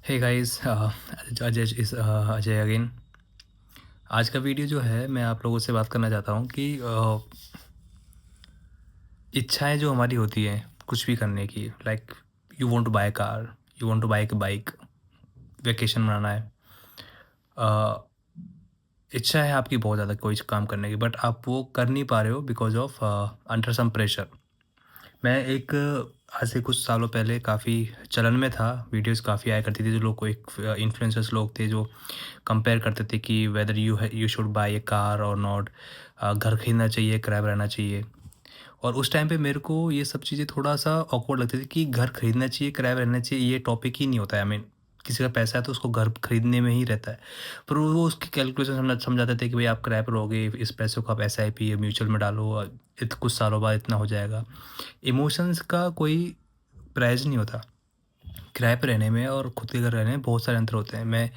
Hey guys, Ajay again. आज का video जो है मैं आप लोगों से बात करना चाहता हूँ कि इच्छाएं जो हमारी होती हैं कुछ भी करने की, like you want to buy car, you want to buy एक बाइक, वेकेशन मनाना है। अ, इच्छा है आपकी बहुत ज़्यादा कोई काम करने की, बट आप वो कर नहीं पा रहे हो because of under some pressure. मैं एक आज से कुछ सालों पहले काफ़ी चलन में था, वीडियोस काफ़ी आया करती थी, जो लोग को एक इन्फ्लुएंसर्स लोग थे जो कंपेयर करते थे कि whether you should buy A car और नॉट, घर खरीदना चाहिए, किराए पर रहना चाहिए। और उस टाइम पे मेरे को ये सब चीज़ें थोड़ा सा ऑकवर्ड लगती थी कि घर खरीदना चाहिए, किराए पर रहना चाहिए, ये टॉपिक ही नहीं होता है। आई मीन किसी का पैसा है तो उसको घर खरीदने में ही रहता है। पर वो उसकी कैलकुलेशन समझाते थे कि भाई आप किराए पर रहोगे, इस पैसों को आप SIP या म्यूचुअल में डालो, कुछ सालों बाद इतना हो जाएगा। इमोशंस का कोई प्राइस नहीं होता। किराए पे रहने में और खुद के घर रहने में बहुत सारे अंतर होते हैं।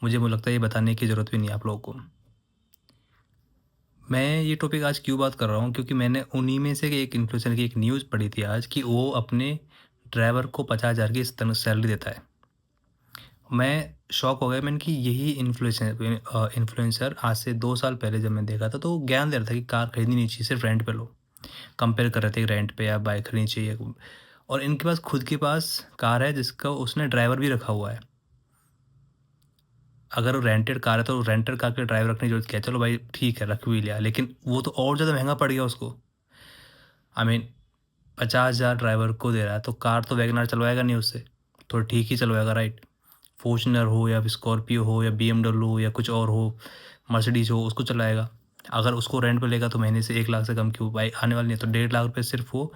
मुझे लगता है ये बताने की ज़रूरत भी नहीं है आप लोगों को। मैं ये टॉपिक आज क्यों बात कर रहा हूँ, क्योंकि मैंने उन्हीं में से एक इन्फ्लुएंसर की एक न्यूज़ पढ़ी थी आज कि वो अपने ड्राइवर को 50,000 की इस तरह सैलरी देता है। मैं शॉक हो गया। मैंने कि यही इन्फ्लुएंसर आज से 2 साल पहले जब मैं देखा था तो वो ज्ञान दे रहा था कि कार खरीदनी नहीं चाहिए, सिर्फ रेंट पे लो। कंपेयर कर रहे थे कि रेंट पे या बाइक खरीदनी चाहिए। और इनके पास खुद के पास कार है जिसका उसने ड्राइवर भी रखा हुआ है। अगर वो रेंटेड कार है तो रेंटेड कार के ड्राइवर रखने की ज़रूरत क्या है? चलो भाई ठीक है, रख भी लिया, लेकिन वो तो और ज़्यादा महँगा पड़ गया उसको। आई मीन 50,000 ड्राइवर को दे रहा है तो कार तो वैगन आर चलवाएगा नहीं उससे, तो ठीक ही चलवाएगा, राइट? फॉर्च्यूनर हो या स्कॉर्पियो हो या BMW हो या कुछ और हो, मर्सिडीज़ हो, उसको चलाएगा। अगर उसको रेंट पे लेगा तो महीने से 1 लाख से कम की बाइक आने वाली नहीं है, तो 1.5 लाख रुपए सिर्फ वो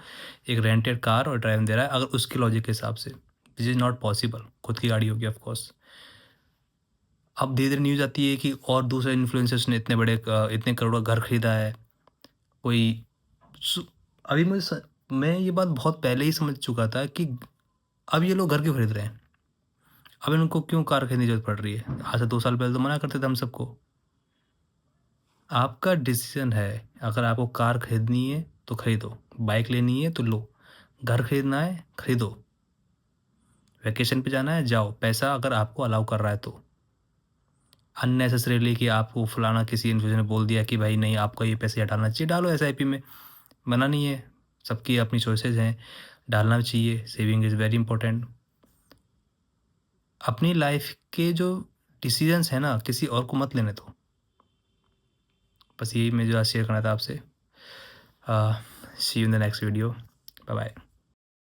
एक रेंटेड कार और ड्राइवर दे रहा है, अगर उसके लॉजिक के हिसाब से। This is not possible. खुद की गाड़ी होगी ऑफ कोर्स। अब धीरे-धीरे न्यूज़ आती है कि और दूसरे इन्फ्लुएंसर्स ने इतने करोड़ का घर खरीदा है। कोई सु अभी मैं ये बात बहुत पहले ही समझ चुका था कि अब ये लोग घर क्यों खरीद रहे हैं? अब इनको क्यों कार खरीदने की ज़रूरत पड़ रही है? आज से 2 साल पहले तो मना करते थे हम सबको। आपका डिसीज़न है, अगर आपको कार खरीदनी है तो खरीदो, बाइक लेनी है तो लो, घर खरीदना है खरीदो, वैकेशन पे जाना है जाओ, पैसा अगर आपको अलाउ कर रहा है तो। अननेसेसरीली कि आपको फलाना किसी इन्फ्लुएंसर ने बोल दिया कि भाई नहीं आपको ये पैसे हटाना चाहिए, डालो SIP में, मना नहीं है। सबकी अपनी चॉइसेस हैं, डालना चाहिए, सेविंग इज़ वेरी इंपॉर्टेंट। अपनी लाइफ के जो डिसीजंस हैं ना, किसी और को मत लेने दो। बस यही मुझे आज शेयर करना था आपसे। See you in the next video. Bye bye.